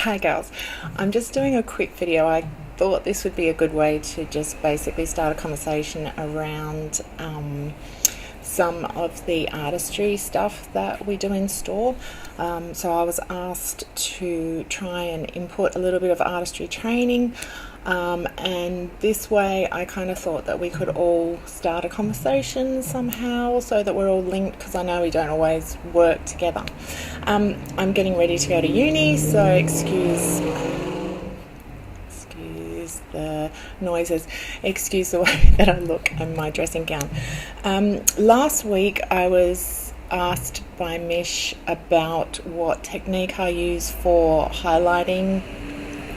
Hi girls, I'm just doing a quick video. I thought this would be a good way to just basically start a conversation around some of the artistry stuff that we do in store. So I was asked to try and input a little bit of artistry training, and this way I kind of thought that we could all start a conversation somehow so that we're all linked, because I know we don't always work together. I'm getting ready to go to uni, so excuse the noises, excuse the way that I look in my dressing gown. Last week I was asked by Mish about what technique I use for highlighting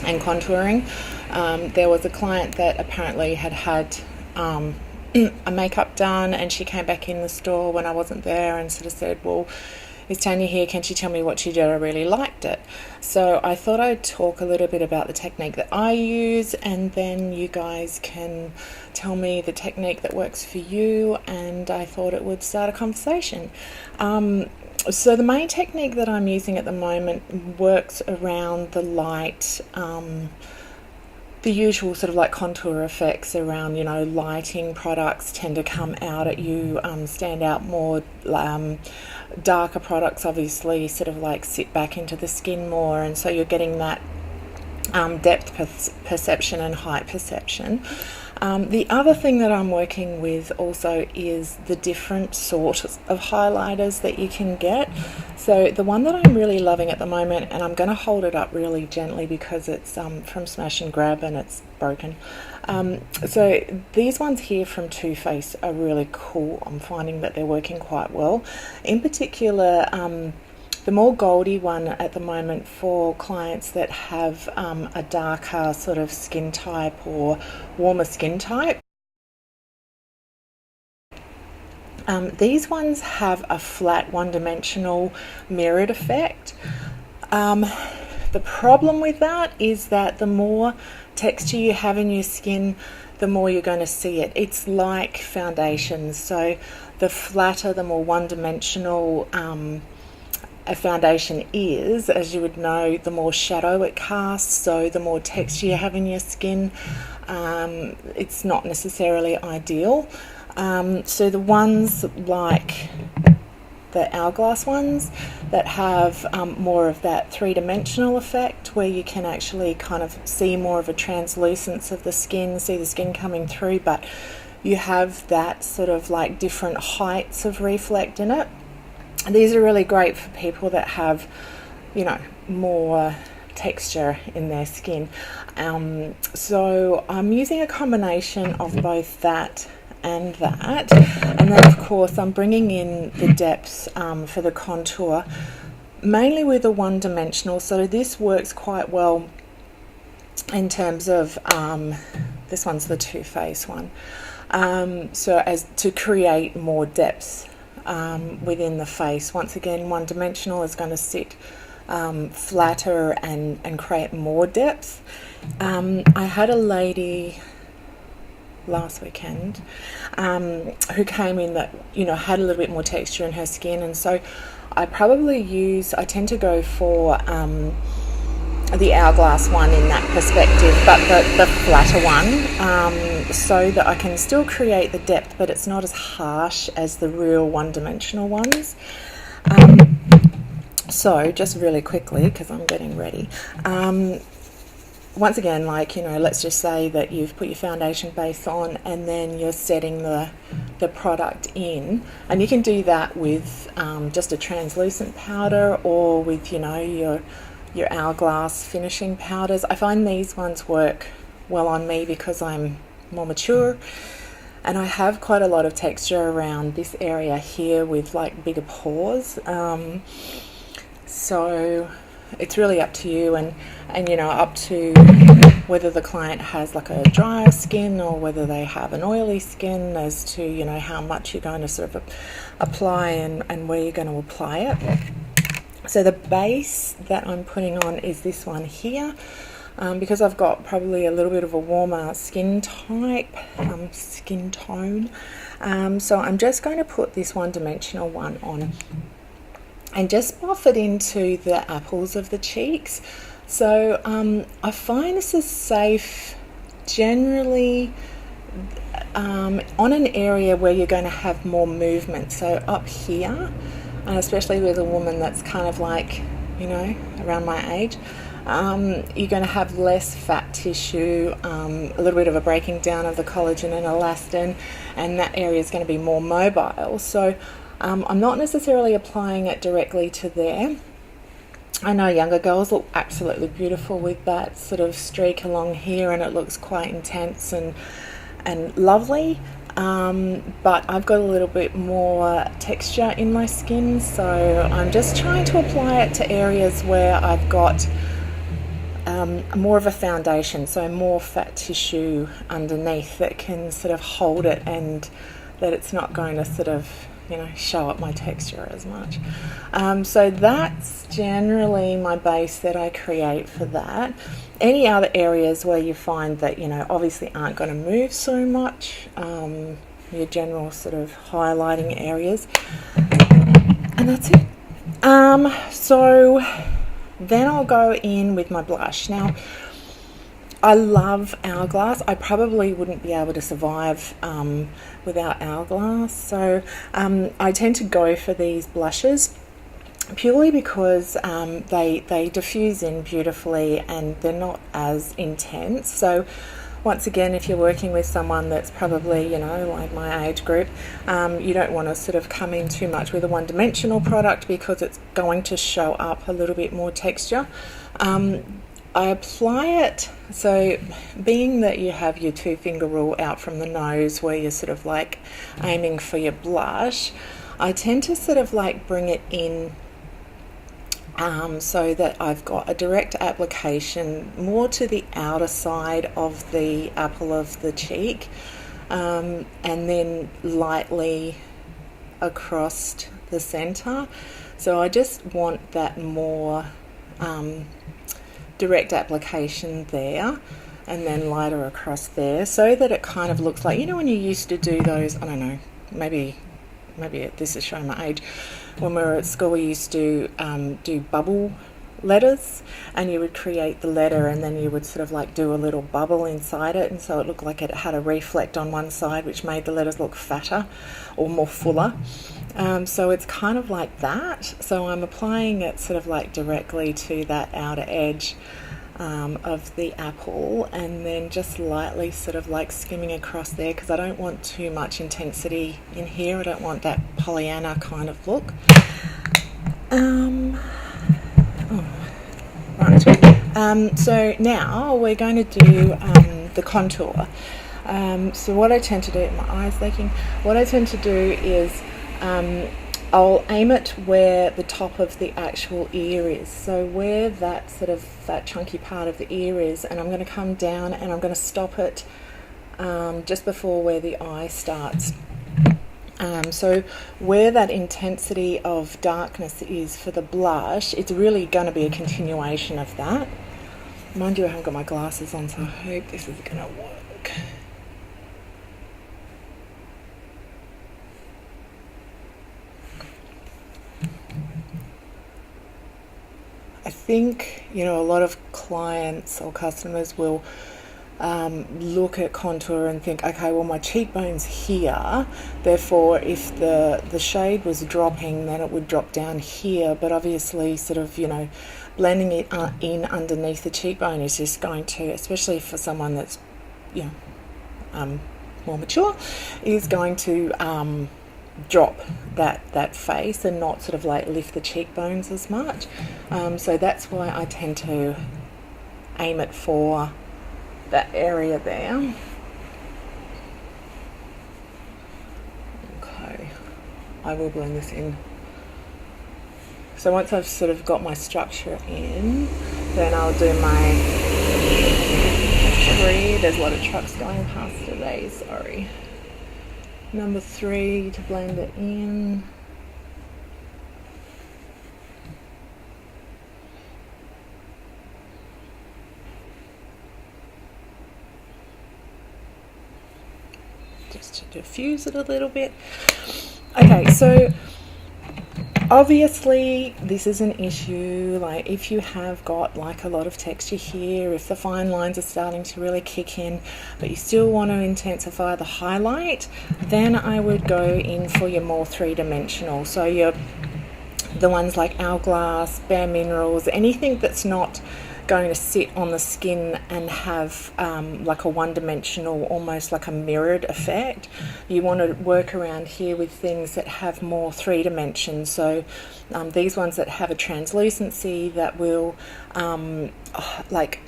and contouring. There was a client that apparently had a makeup done, and she came back in the store when I wasn't there and sort of said, well, is Tanya here? Can she tell me what she did? I really liked it. So I thought I'd talk a little bit about the technique that I use, and then you guys can tell me the technique that works for you, and I thought it would start a conversation. So the main technique that I'm using at the moment works around the light, the usual sort of like contour effects around, you know, lighting products tend to come out at you, stand out more. Darker products obviously sort of like sit back into the skin more, and so you're getting that depth perception and height perception. The other thing that I'm working with also is the different sorts of highlighters that you can get. So the one that I'm really loving at the moment, and I'm going to hold it up really gently because it's from Smash and Grab and it's broken. So these ones here from Too Faced are really cool. I'm finding that they're working quite well. In particular, the more goldy one at the moment for clients that have a darker sort of skin type or warmer skin type. These ones have a flat one-dimensional mirrored effect. The problem with that is that the more texture you have in your skin, the more you're going to see it. It's like foundations. So the flatter, the more one-dimensional a foundation is, as you would know, the more shadow it casts, so the more texture you have in your skin. It's not necessarily ideal. So the ones like the hourglass ones that have more of that three-dimensional effect, where you can actually kind of see more of a translucence of the skin, see the skin coming through, but you have that sort of like different heights of reflect in it. These are really great for people that have, you know, more texture in their skin. So I'm using a combination of both that and that. And then, of course, I'm bringing in the depths for the contour, mainly with a one-dimensional. So this works quite well in terms of, this one's the Too Faced one. So as to create more depth within the face. Once again, one-dimensional is going to sit flatter and create more depth. I had a lady last weekend who came in that, you know, had a little bit more texture in her skin, and so I tend to go for the hourglass one in that perspective, but the flatter one, so that I can still create the depth, but it's not as harsh as the real one-dimensional ones. So just really quickly, because I'm getting ready, once again, like, you know, let's just say that you've put your foundation base on and then you're setting the product in, and you can do that with just a translucent powder or with, you know, your hourglass finishing powders. I find these ones work well on me because I'm more mature and I have quite a lot of texture around this area here with like bigger pores. So it's really up to you, and you know, up to whether the client has like a drier skin or whether they have an oily skin, as to, you know, how much you're going to sort of apply and where you're going to apply it. So the base that I'm putting on is this one here, because I've got probably a little bit of a warmer skin type, skin tone. So I'm just going to put this one-dimensional one on. and just buff it into the apples of the cheeks. So I find this is safe generally on an area where you're going to have more movement. So up here, and especially with a woman that's kind of like, around my age, you're going to have less fat tissue, a little bit of a breaking down of the collagen and elastin, and that area is going to be more mobile. So I'm not necessarily applying it directly to there. I know younger girls look absolutely beautiful with that sort of streak along here, and it looks quite intense and lovely. But I've got a little bit more texture in my skin, so I'm just trying to apply it to areas where I've got more of a foundation, so more fat tissue underneath that can sort of hold it, and that it's not going to sort of show up my texture as much. So that's generally my base that I create for that. Any other areas where you find that obviously aren't going to move so much, your general sort of highlighting areas, and that's it. So then I'll go in with my blush. Now I love Hourglass. I probably wouldn't be able to survive without Hourglass. So I tend to go for these blushes purely because they diffuse in beautifully and they're not as intense. So once again, if you're working with someone that's probably, like my age group, you don't want to sort of come in too much with a one-dimensional product because it's going to show up a little bit more texture. I apply it, so being that you have your 2-finger rule out from the nose where you're sort of like aiming for your blush, I tend to sort of like bring it in so that I've got a direct application more to the outer side of the apple of the cheek, and then lightly across the center. So I just want that more direct application there, and then lighter across there, so that it kind of looks like, when you used to do those, I don't know, maybe this is showing my age, when we were at school we used to do bubble letters, and you would create the letter and then you would sort of like do a little bubble inside it, and so it looked like it had a reflect on one side, which made the letters look fatter or more fuller. So it's kind of like that. So I'm applying it sort of like directly to that outer edge of the apple, and then just lightly sort of like skimming across there, because I don't want too much intensity in here. I don't want that Pollyanna kind of look. So now we're going to do the contour. So what I tend to do, my eyes leaking, what I tend to do is I'll aim it where the top of the actual ear is, so where that sort of that chunky part of the ear is, and I'm going to come down and I'm going to stop it just before where the eye starts. So where that intensity of darkness is for the blush, it's really going to be a continuation of that. Mind you, I haven't got my glasses on, so I hope this is going to work. I think, a lot of clients or customers will look at contour and think, okay, well, my cheekbone's here, therefore if the shade was dropping, then it would drop down here, but obviously sort of, blending it in underneath the cheekbone is just going to, especially for someone that's, more mature, is going to drop that face and not sort of like lift the cheekbones as much. So that's why I tend to aim it for that area there. Okay, I will blend this in. So once I've sort of got my structure in, then I'll do my tree. There's a lot of trucks going past today, sorry. Number 3 to blend it in. Just to diffuse it a little bit. Okay, so Obviously, this is an issue, like if you have got like a lot of texture here, if the fine lines are starting to really kick in, but you still want to intensify the highlight, then I would go in for your more three-dimensional. So the ones like Hourglass, Bare Minerals, anything that's not going to sit on the skin and have like a one-dimensional, almost like a mirrored effect. You want to work around here with things that have more three dimensions. So these ones that have a translucency that will like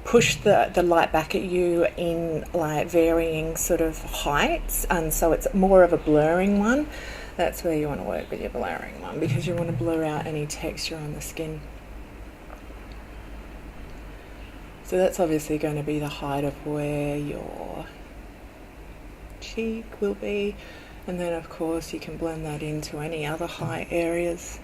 push the light back at you in like varying sort of heights, and so it's more of a blurring one. That's where you want to work with your blurring one, because you want to blur out any texture on the skin. So that's obviously going to be the height of where your cheek will be. And then of course you can blend that into any other height areas.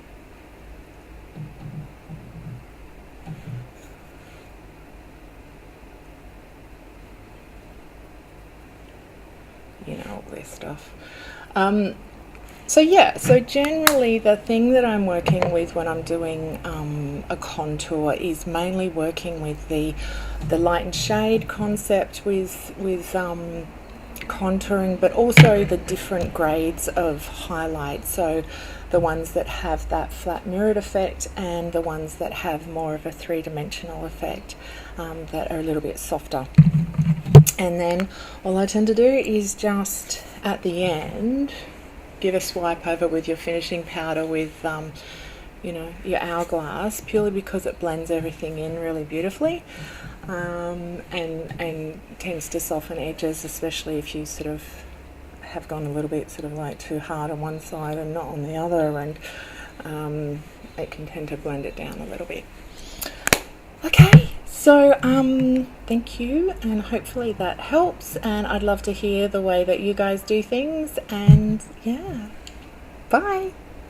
You know, all this stuff. So generally the thing that I'm working with when I'm doing a contour is mainly working with the light and shade concept with contouring, but also the different grades of highlight. So the ones that have that flat mirrored effect and the ones that have more of a three-dimensional effect, that are a little bit softer. And then all I tend to do is just at the end give a swipe over with your finishing powder with you know, your Hourglass, purely because it blends everything in really beautifully, and tends to soften edges, especially if you sort of have gone a little bit sort of like too hard on one side and not on the other, and it can tend to blend it down a little bit. Okay, so thank you, and hopefully that helps, and I'd love to hear the way that you guys do things, and yeah, bye.